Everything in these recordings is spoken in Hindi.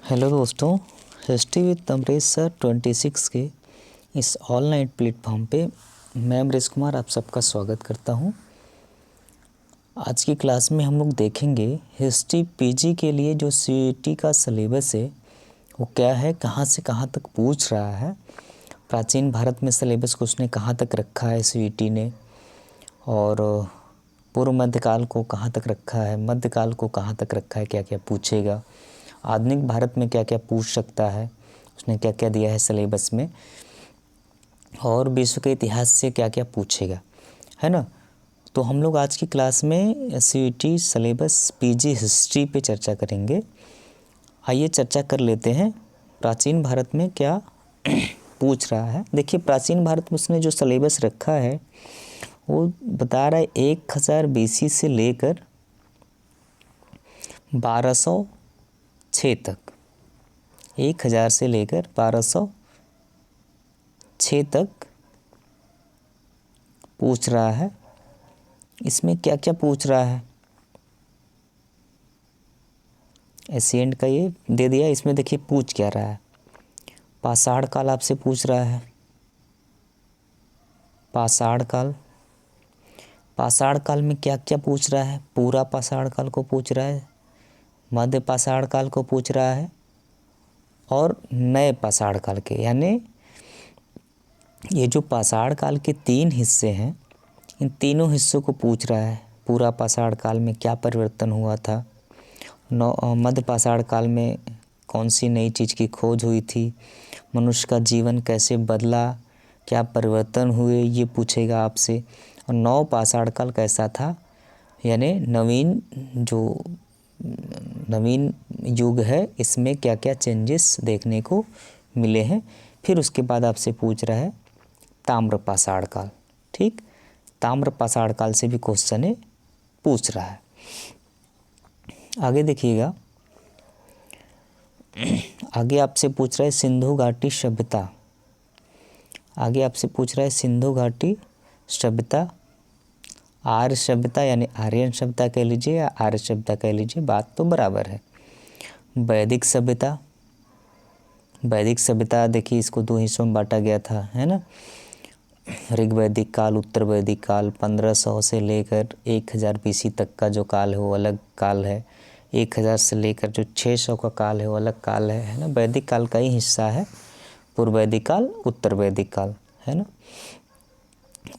हेलो दोस्तों, हिस्ट्री विद अमरीश सर 26 के इस ऑनलाइन प्लेटफॉर्म पे मैं अमरीश कुमार आप सबका स्वागत करता हूं। आज की क्लास में हम लोग देखेंगे हिस्ट्री पीजी के लिए जो सीईटी का सिलेबस है वो क्या है, कहां से कहां तक पूछ रहा है, प्राचीन भारत में सिलेबस को उसने कहां तक रखा है सीईटी ने, और पूर्व मध्यकाल को कहाँ तक रखा है, मध्यकाल को कहाँ तक रखा है, क्या क्या पूछेगा, आधुनिक भारत में क्या क्या पूछ सकता है, उसने क्या क्या दिया है सिलेबस में, और विश्व के इतिहास से क्या क्या पूछेगा, है ना। तो हम लोग आज की क्लास में सीईटी सिलेबस पीजी हिस्ट्री पे चर्चा करेंगे। आइए चर्चा कर लेते हैं प्राचीन भारत में क्या पूछ रहा है। देखिए, प्राचीन भारत में उसने जो सिलेबस रखा है वो बता रहा है 1000 BC से लेकर 1206 तक, 1000 से लेकर 1206 तक पूछ रहा है। इसमें क्या क्या पूछ रहा है, एशियंट का ये दे दिया। इसमें देखिए पूछ क्या रहा है, पाषाण काल आपसे पूछ रहा है, पाषाण काल। पाषाण काल में क्या क्या पूछ रहा है, पूरा पाषाण काल को पूछ रहा है, मध्य पाषाण काल को पूछ रहा है, और नए पाषाण काल के, यानी ये जो पाषाण काल के 3 हिस्से हैं, इन तीनों हिस्सों को पूछ रहा है। पूरा पाषाण काल में क्या परिवर्तन हुआ था, मध्य पाषाण काल में कौन सी नई चीज़ की खोज हुई थी, मनुष्य का जीवन कैसे बदला, क्या परिवर्तन हुए, ये पूछेगा आपसे। और नव पाषाण काल कैसा था, यानी नवीन युग है, इसमें क्या क्या चेंजेस देखने को मिले हैं। फिर उसके बाद आपसे पूछ रहा है ताम्र पाषाण काल। ठीक, ताम्र पाषाण काल से भी क्वेश्चन पूछ रहा है। आगे देखिएगा, आगे आपसे पूछ रहा है सिंधु घाटी सभ्यता। आगे आपसे पूछ रहा है सिंधु घाटी सभ्यता, आर्य सभ्यता यानी आर्यन सभ्यता कह लीजिए या आर्य सभ्यता कह लीजिए, बात तो बराबर है। वैदिक सभ्यता, वैदिक सभ्यता देखिए इसको 2 हिस्सों में बांटा गया था, है ना। ऋग वैदिक काल, उत्तर वैदिक काल, 1500 से लेकर 1000 BC तक का जो काल है वो अलग काल है। 1000 से लेकर जो 600 का काल है वो अलग काल है ना। वैदिक काल का ही हिस्सा है पूर्व वैदिक काल, उत्तर वैदिक काल, है ना।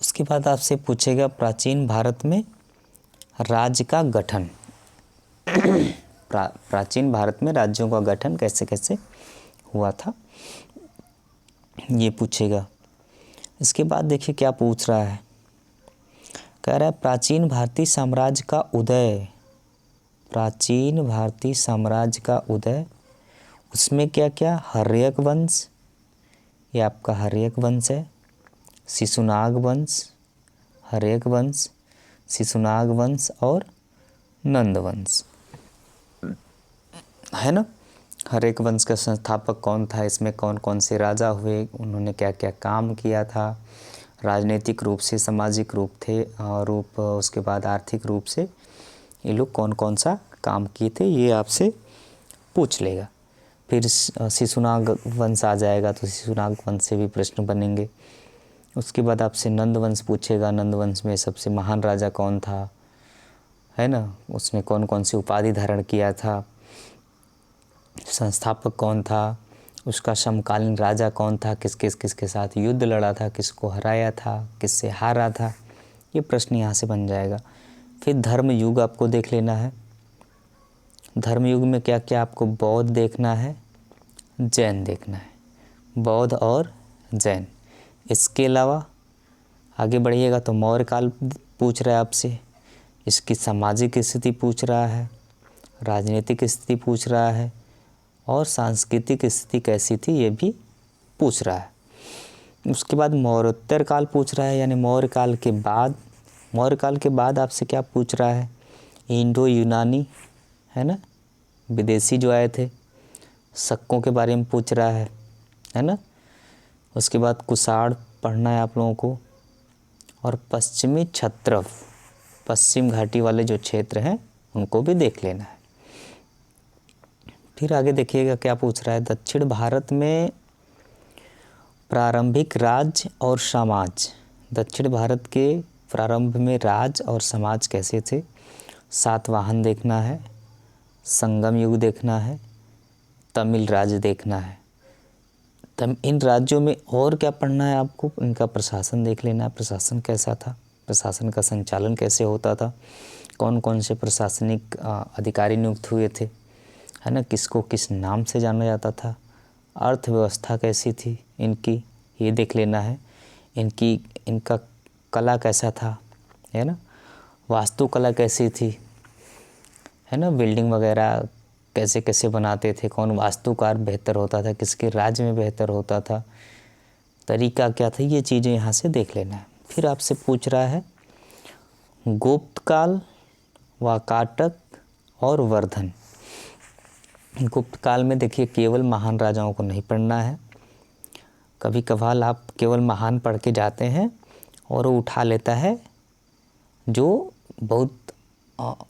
उसके बाद आपसे पूछेगा प्राचीन भारत में राज्य का गठन। प्राचीन भारत में राज्यों का गठन कैसे कैसे हुआ था, ये पूछेगा। इसके बाद देखिए क्या पूछ रहा है, कह रहा है प्राचीन भारतीय साम्राज्य का उदय। प्राचीन भारतीय साम्राज्य का उदय, उसमें क्या क्या, हर्यक वंश, ये आपका हर्यक वंश है, शिशुनाग वंश, हर्यक वंश, शिशुनाग वंश और नंद वंश, है ना। हर्यक वंश का संस्थापक कौन था, इसमें कौन कौन से राजा हुए, उन्होंने क्या क्या काम किया था, राजनीतिक रूप से, सामाजिक रूप उसके बाद आर्थिक रूप से ये लोग कौन कौन सा काम किए थे, ये आपसे पूछ लेगा। फिर शिशुनाग वंश आ जाएगा तो शिशुनाग वंश से भी प्रश्न बनेंगे। उसके बाद आपसे नंद वंश पूछेगा, नंद वंश में सबसे महान राजा कौन था, है ना, उसने कौन कौन सी उपाधि धारण किया था, संस्थापक कौन था, उसका समकालीन राजा कौन था, किसके साथ युद्ध लड़ा था, किसको हराया था, किससे हारा था, ये प्रश्न यहाँ से बन जाएगा। फिर धर्म युग आपको देख लेना है। धर्म युग में क्या क्या आपको, बौद्ध देखना है, जैन देखना है, बौद्ध और जैन। इसके अलावा आगे बढ़िएगा तो मौर्य काल पूछ रहा है आपसे, इसकी सामाजिक स्थिति पूछ रहा है, राजनीतिक स्थिति पूछ रहा है, और सांस्कृतिक स्थिति कैसी थी ये भी पूछ रहा है। उसके बाद मौर्योत्तर काल पूछ रहा है, यानी मौर्य काल के बाद आपसे क्या पूछ रहा है, इंडो यूनानी, है ना, विदेशी जो आए थे, शकों के बारे में पूछ रहा है ना। उसके बाद कुषाण पढ़ना है आप लोगों को, और पश्चिमी क्षत्रप, पश्चिम घाटी वाले जो क्षेत्र हैं उनको भी देख लेना है। फिर आगे देखिएगा क्या पूछ रहा है, दक्षिण भारत में प्रारंभिक राज्य और समाज। दक्षिण भारत के प्रारंभ में राज्य और समाज कैसे थे। सातवाहन देखना है, संगम युग देखना है, तमिल राज्य देखना है। इन राज्यों में और क्या पढ़ना है आपको, इनका प्रशासन देख लेना है, प्रशासन कैसा था, प्रशासन का संचालन कैसे होता था, कौन कौन से प्रशासनिक अधिकारी नियुक्त हुए थे, है ना, किसको किस नाम से जाना जाता था, अर्थव्यवस्था कैसी थी इनकी, ये देख लेना है, इनका कला कैसा था, है ना, वास्तुकला कैसी थी, है ना, बिल्डिंग वगैरह कैसे कैसे बनाते थे, कौन वास्तुकार बेहतर होता था, किसके राज्य में बेहतर होता था, तरीका क्या था, ये चीज़ें यहाँ से देख लेना है। फिर आपसे पूछ रहा है गुप्त काल, वाकाटक और वर्धन। गुप्त काल में देखिए केवल महान राजाओं को नहीं पढ़ना है, कभी कभार आप केवल महान पढ़ के जाते हैं और वो उठा लेता है जो बहुत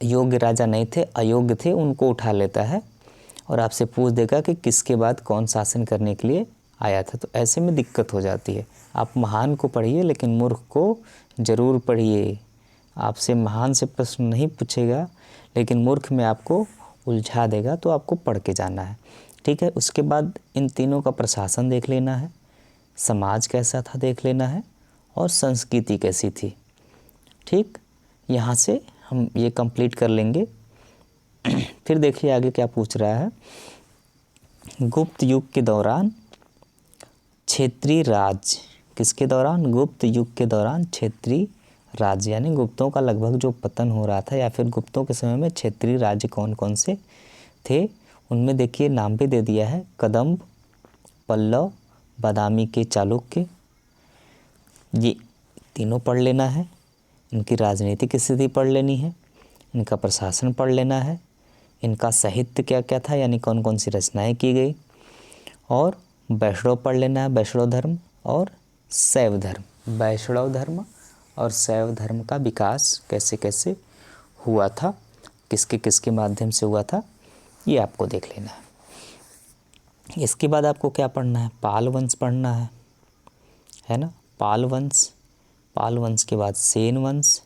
योग्य राजा नहीं थे, अयोग्य थे, उनको उठा लेता है और आपसे पूछ देगा कि किसके बाद कौन शासन करने के लिए आया था। तो ऐसे में दिक्कत हो जाती है। आप महान को पढ़िए लेकिन मूर्ख को ज़रूर पढ़िए। आपसे महान से प्रश्न नहीं पूछेगा लेकिन मूर्ख में आपको उलझा देगा, तो आपको पढ़ के जाना है, ठीक है। उसके बाद इन तीनों का प्रशासन देख लेना है, समाज कैसा था देख लेना है और संस्कृति कैसी थी, ठीक। यहाँ से हम ये कंप्लीट कर लेंगे। फिर देखिए आगे क्या पूछ रहा है, गुप्त युग के दौरान क्षेत्रीय राज्य, किसके दौरान, गुप्त युग के दौरान क्षेत्रीय राज्य, यानी गुप्तों का लगभग जो पतन हो रहा था या फिर गुप्तों के समय में क्षेत्रीय राज्य कौन कौन से थे, उनमें देखिए नाम भी दे दिया है, कदम्ब, पल्लव, बादामी के चालुक्य, ये तीनों पढ़ लेना है। इनकी राजनीतिक स्थिति पढ़ लेनी है, इनका प्रशासन पढ़ लेना है, इनका साहित्य क्या क्या था, यानी कौन कौन सी रचनाएं की गई, और वैष्णव पढ़ लेना है, वैष्णव धर्म और शैव धर्म। वैष्णव धर्म और शैव धर्म का विकास कैसे कैसे हुआ था, किसके किसके माध्यम से हुआ था, ये आपको देख लेना है। इसके बाद आपको क्या पढ़ना है, पाल वंश पढ़ना है ना, पाल वंश। पाल वंश के बाद सेन वंश,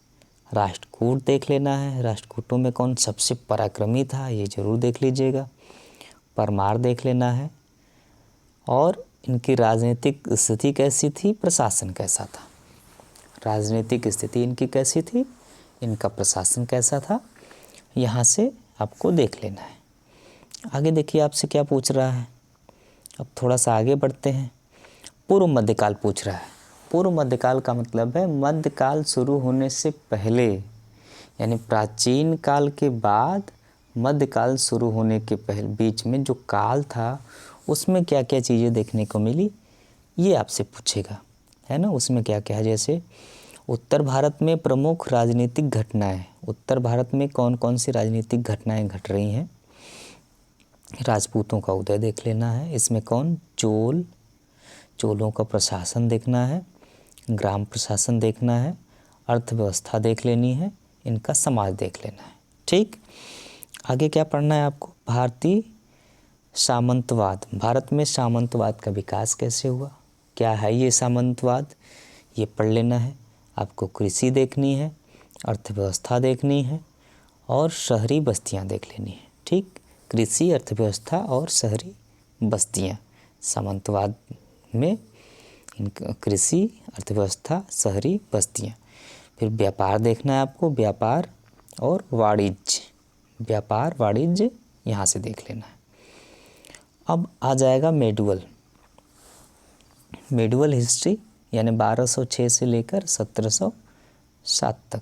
राष्ट्रकूट देख लेना है, राष्ट्रकूटों में कौन सबसे पराक्रमी था ये जरूर देख लीजिएगा। परमार देख लेना है और इनकी राजनीतिक स्थिति कैसी थी, प्रशासन कैसा था, राजनीतिक स्थिति इनकी कैसी थी, इनका प्रशासन कैसा था, यहाँ से आपको देख लेना है। आगे देखिए आपसे क्या पूछ रहा है, अब थोड़ा सा आगे बढ़ते हैं। पूर्व मध्यकाल पूछ रहा है। पूर्व मध्यकाल का मतलब है मध्यकाल शुरू होने से पहले, यानी प्राचीन काल के बाद मध्यकाल शुरू होने के पहले बीच में जो काल था उसमें क्या क्या चीज़ें देखने को मिली, ये आपसे पूछेगा, है ना। उसमें क्या क्या है, जैसे उत्तर भारत में प्रमुख राजनीतिक घटनाएं, उत्तर भारत में कौन कौन सी राजनीतिक घटनाएं घट रही हैं। राजपूतों का उदय देख लेना है, इसमें कौन, चोलों का प्रशासन देखना है, ग्राम प्रशासन देखना है, अर्थव्यवस्था देख लेनी है, इनका समाज देख लेना है, ठीक। आगे क्या पढ़ना है आपको, भारतीय सामंतवाद। भारत में सामंतवाद का विकास कैसे हुआ, क्या है ये सामंतवाद, ये पढ़ लेना है। आपको कृषि देखनी है, अर्थव्यवस्था देखनी है और शहरी बस्तियां देख लेनी है, ठीक। कृषि, अर्थव्यवस्था और शहरी बस्तियां, सामंतवाद में कृषि, अर्थव्यवस्था, शहरी बस्तियां। फिर व्यापार देखना है आपको, व्यापार और वाणिज्य, व्यापार वाणिज्य यहाँ से देख लेना है। अब आ जाएगा मेडुअल हिस्ट्री, यानी 1206 से लेकर 1707 तक।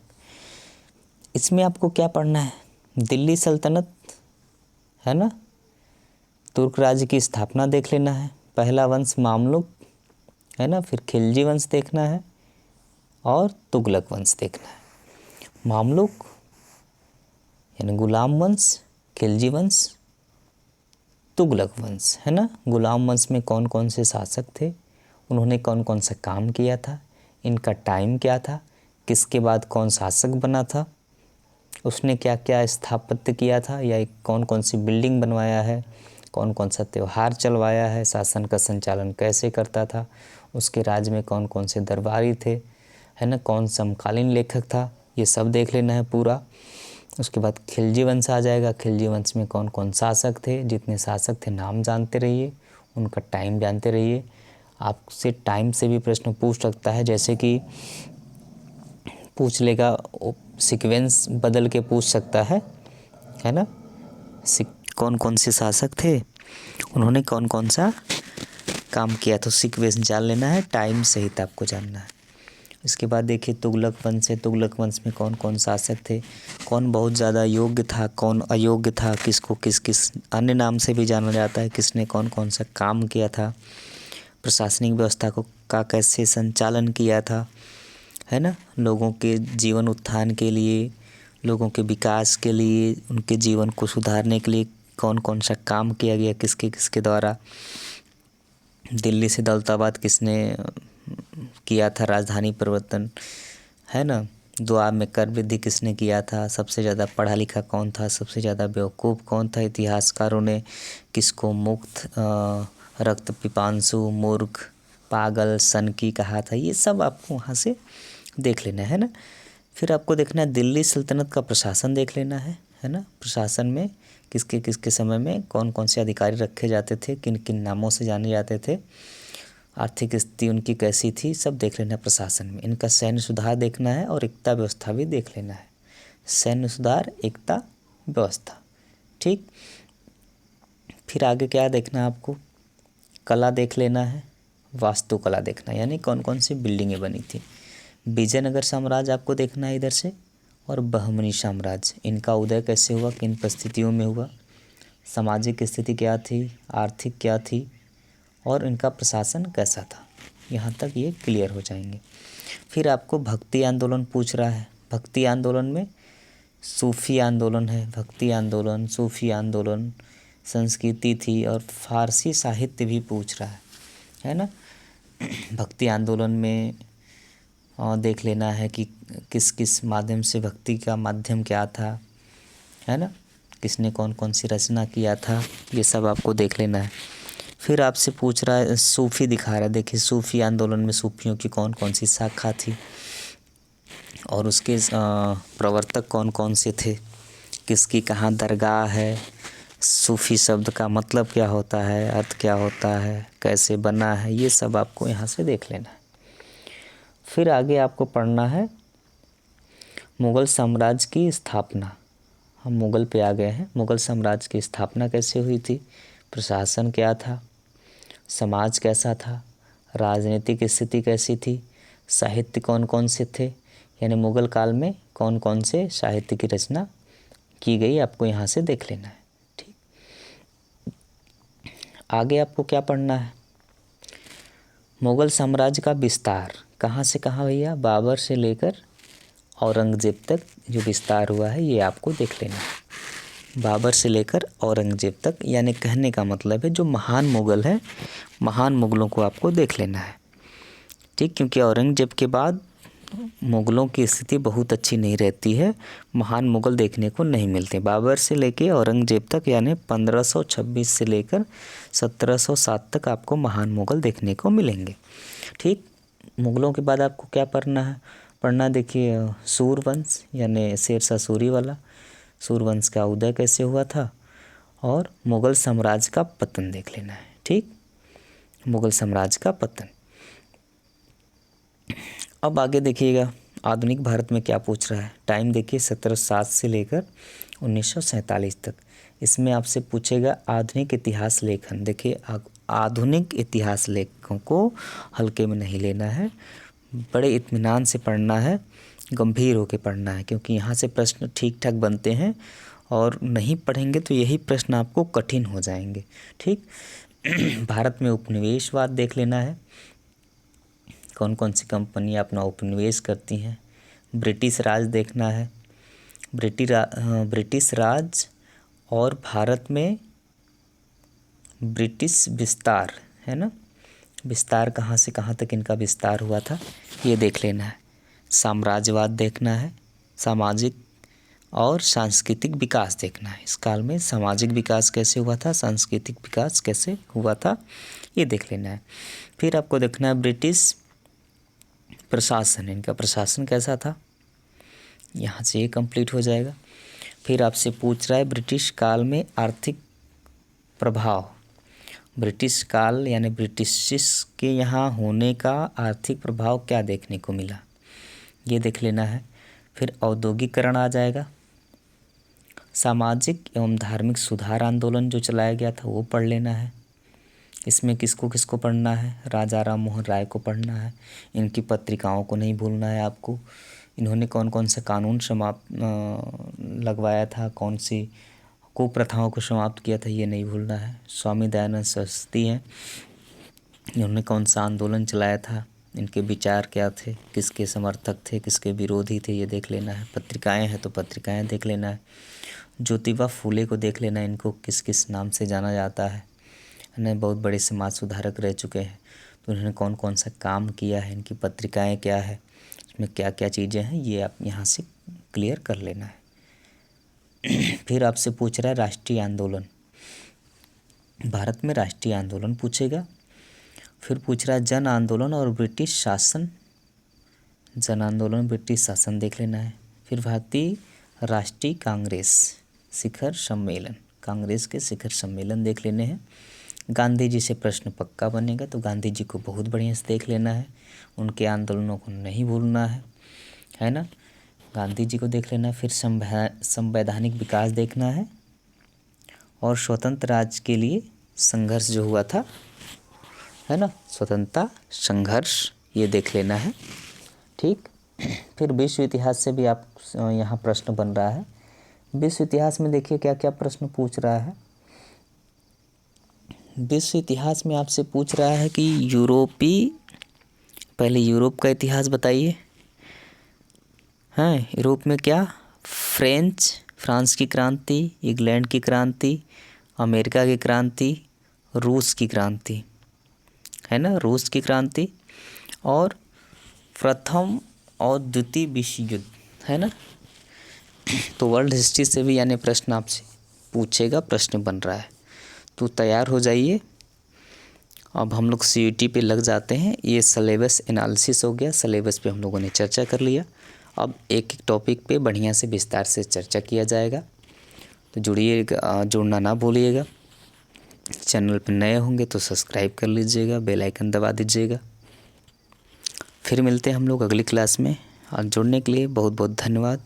इसमें आपको क्या पढ़ना है, दिल्ली सल्तनत, है ना, तुर्क राज्य की स्थापना देख लेना है, पहला वंश मामलुक, है ना, फिर खिलजी वंश देखना है और तुगलक वंश देखना है। मामलुक यानी गुलाम वंश, खिलजी वंश, तुगलक वंश, है ना। गुलाम वंश में कौन कौन से शासक थे, उन्होंने कौन कौन सा काम किया था, इनका टाइम क्या था, किसके बाद कौन शासक बना था, उसने क्या क्या स्थापत्य किया था या कौन कौन सी बिल्डिंग बनवाया है, कौन कौन सा त्यौहार चलवाया है, शासन का संचालन कैसे करता था, उसके राज्य में कौन कौन से दरबारी थे, है ना, कौन समकालीन लेखक था, ये सब देख लेना है पूरा। उसके बाद खिलजी वंश आ जाएगा। खिलजी वंश में कौन कौन शासक थे, जितने शासक थे नाम जानते रहिए, उनका टाइम जानते रहिए। आपसे टाइम से भी प्रश्न पूछ सकता है, जैसे कि पूछ लेगा, सीक्वेंस बदल के पूछ सकता है ना, कौन कौन से शासक थे, उन्होंने कौन कौन सा काम किया, तो सीक्वेंस जान लेना है, टाइम सहित आपको जानना है। इसके बाद देखिए तुगलक वंश है। तुगलक वंश में कौन कौन शासक थे, कौन बहुत ज़्यादा योग्य था, कौन अयोग्य था, किसको किस किस अन्य नाम से भी जाना जाता है, किसने कौन कौन सा काम किया था, प्रशासनिक व्यवस्था का कैसे संचालन किया था, है ना, लोगों के जीवन उत्थान के लिए, लोगों के विकास के लिए, उनके जीवन को सुधारने के लिए कौन कौन सा काम किया गया, किसके किसके द्वारा। दिल्ली से दौलताबाद किसने किया था राजधानी परिवर्तन, है ना। दोआब में कर वृद्धि किसने किया था, सबसे ज़्यादा पढ़ा लिखा कौन था, सबसे ज़्यादा बेवकूफ़ कौन था, इतिहासकारों ने किसको मुक्त, रक्त पिपांसु, मूर्ख, पागल, सनकी कहा था। ये सब आपको वहाँ से देख लेना है ना। फिर आपको देखना है दिल्ली सल्तनत का प्रशासन देख लेना है ना। प्रशासन में किसके किसके समय में कौन कौन से अधिकारी रखे जाते थे, किन किन नामों से जाने जाते थे, आर्थिक स्थिति उनकी कैसी थी, सब देख लेना है प्रशासन में। इनका सैन्य सुधार देखना है और एकता व्यवस्था भी देख लेना है। सैन्य सुधार, एकता व्यवस्था, ठीक। फिर आगे क्या देखना है आपको, कला देख लेना है, वास्तुकला देखना है, यानी कौन कौन सी बिल्डिंगें बनी थी। विजयनगर साम्राज्य आपको देखना है इधर से, और बहमनी साम्राज्य, इनका उदय कैसे हुआ, किन परिस्थितियों में हुआ, सामाजिक स्थिति क्या थी, आर्थिक क्या थी, और इनका प्रशासन कैसा था। यहाँ तक ये क्लियर हो जाएंगे। फिर आपको भक्ति आंदोलन पूछ रहा है। भक्ति आंदोलन में सूफी आंदोलन है, भक्ति आंदोलन, सूफी आंदोलन, संस्कृति थी, और फारसी साहित्य भी पूछ रहा है ना। भक्ति आंदोलन में देख लेना है कि किस किस माध्यम से, भक्ति का माध्यम क्या था, है ना, किसने कौन कौन सी रचना किया था, ये सब आपको देख लेना है। फिर आपसे पूछ रहा है, सूफी दिखा रहा है। देखिए सूफी आंदोलन में सूफियों की कौन कौन सी शाखा थी और उसके प्रवर्तक कौन कौन से थे, किसकी कहाँ दरगाह है, सूफी शब्द का मतलब क्या होता है, अर्थ क्या होता है, कैसे बना है, ये सब आपको यहाँ से देख लेना है। फिर आगे आपको पढ़ना है मुग़ल साम्राज्य की स्थापना। हम मुग़ल पे आ गए हैं। मुग़ल साम्राज्य की स्थापना कैसे हुई थी, प्रशासन क्या था, समाज कैसा था, राजनीतिक स्थिति कैसी थी, साहित्य कौन कौन से थे, यानी मुग़ल काल में कौन कौन से साहित्य की रचना की गई, आपको यहाँ से देख लेना है, ठीक। आगे आपको क्या पढ़ना है, मुग़ल साम्राज्य का विस्तार कहाँ से कहाँ भैया, बाबर से लेकर औरंगज़ेब तक जो विस्तार हुआ है ये आपको देख लेना है। बाबर से लेकर औरंगज़ेब तक, यानी कहने का मतलब है जो महान मुग़ल है, महान मुग़लों को आपको देख लेना है, ठीक। क्योंकि औरंगज़ेब के बाद मुग़लों की स्थिति बहुत अच्छी नहीं रहती है, महान मुग़ल देखने को नहीं मिलते। बाबर से लेके औरंगज़ेब तक, यानी 1526 से लेकर 1707 तक आपको महान मुग़ल देखने को मिलेंगे, ठीक। मुग़लों के बाद आपको क्या पढ़ना देखिए सूरवंश, यानी शेरशाह सूरी वाला, सूरवंश का उदय कैसे हुआ था, और मुग़ल साम्राज्य का पतन देख लेना है, ठीक। मुग़ल साम्राज्य का पतन। अब आगे देखिएगा आधुनिक भारत में क्या पूछ रहा है। टाइम देखिए 1707 से लेकर 1947 तक। इसमें आपसे पूछेगा आधुनिक इतिहास लेखन। देखिए आधुनिक इतिहास लेखकों को हल्के में नहीं लेना है, बड़े इत्मीनान से पढ़ना है, गंभीर होकर पढ़ना है, क्योंकि यहाँ से प्रश्न ठीक ठाक बनते हैं, और नहीं पढ़ेंगे तो यही प्रश्न आपको कठिन हो जाएंगे, ठीक। भारत में उपनिवेशवाद देख लेना है, कौन कौन सी कंपनियां अपना उपनिवेश करती हैं। ब्रिटिश राज देखना है, ब्रिटिश राज और भारत में ब्रिटिश विस्तार, है ना, विस्तार कहाँ से कहाँ तक इनका विस्तार हुआ था ये देख लेना है। साम्राज्यवाद देखना है, सामाजिक और सांस्कृतिक विकास देखना है। इस काल में सामाजिक विकास कैसे हुआ था, सांस्कृतिक विकास कैसे हुआ था, ये देख लेना है। फिर आपको देखना है ब्रिटिश प्रशासन, इनका प्रशासन कैसा था, यहाँ से ये कंप्लीट हो जाएगा। फिर आपसे पूछ रहा है ब्रिटिश काल में आर्थिक प्रभाव, ब्रिटिश काल यानी ब्रिटिश के यहाँ होने का आर्थिक प्रभाव क्या देखने को मिला, ये देख लेना है। फिर औद्योगिकरण आ जाएगा, सामाजिक एवं धार्मिक सुधार आंदोलन जो चलाया गया था वो पढ़ लेना है। इसमें किसको किसको पढ़ना है, राजा राम मोहन राय को पढ़ना है, इनकी पत्रिकाओं को नहीं भूलना है आपको। इन्होंने कौन कौन सा कानून लगवाया था, कौन सी कुप्रथाओं को समाप्त किया था, ये नहीं भूलना है। स्वामी दयानंद सरस्वती हैं, इन्होंने कौन सा आंदोलन चलाया था, इनके विचार क्या थे, किसके समर्थक थे, किसके विरोधी थे, ये देख लेना है। पत्रिकाएं हैं तो पत्रिकाएं देख लेना है। ज्योतिबा फूले को देख लेना, इनको किस किस नाम से जाना जाता है ना, बहुत बड़े समाज सुधारक रह चुके हैं, तो इन्होंने कौन कौन सा काम किया है, इनकी पत्रिकाएं क्या है, इसमें क्या क्या चीज़ें हैं, ये आप यहाँ से क्लियर कर लेना है। फिर आपसे पूछ रहा है राष्ट्रीय आंदोलन, भारत में राष्ट्रीय आंदोलन पूछेगा। फिर पूछ रहा है जन आंदोलन और ब्रिटिश शासन, जन आंदोलन ब्रिटिश शासन देख लेना है। फिर भारतीय राष्ट्रीय कांग्रेस शिखर सम्मेलन, कांग्रेस के शिखर सम्मेलन देख लेने हैं। गांधी जी से प्रश्न पक्का बनेगा, तो गांधी जी को बहुत बढ़िया से देख लेना है, उनके आंदोलनों को नहीं भूलना है ना, गांधी जी को देख लेना है। फिर संवैधानिक विकास देखना है और स्वतंत्र राज्य के लिए संघर्ष जो हुआ था, है ना, स्वतंत्रता संघर्ष, ये देख लेना है। ठीक। फिर विश्व इतिहास से भी आप यहाँ प्रश्न बन रहा है। विश्व इतिहास में देखिए क्या क्या प्रश्न पूछ रहा है। विश्व इतिहास में आपसे पूछ रहा है कि पहले यूरोप का इतिहास बताइए। हैं, यूरोप में क्या, फ्रांस की क्रांति, इंग्लैंड की क्रांति, अमेरिका की क्रांति, रूस की क्रांति, है ना, रूस की क्रांति, और प्रथम और द्वितीय विश्व युद्ध, है ना। तो वर्ल्ड हिस्ट्री से भी यानी प्रश्न आपसे पूछेगा, प्रश्न बन रहा है, तो तैयार हो जाइए। अब हम लोग CUT पे लग जाते हैं। ये सिलेबस एनालिसिस हो गया, सिलेबस पे हम लोगों ने चर्चा कर लिया। अब एक एक टॉपिक पे बढ़िया से विस्तार से चर्चा किया जाएगा, तो जुड़िएगा, जुड़ना ना भूलिएगा। चैनल पे नए होंगे तो सब्सक्राइब कर लीजिएगा, बेल आइकन दबा दीजिएगा। फिर मिलते हैं हम लोग अगली क्लास में। आज जुड़ने के लिए बहुत बहुत धन्यवाद।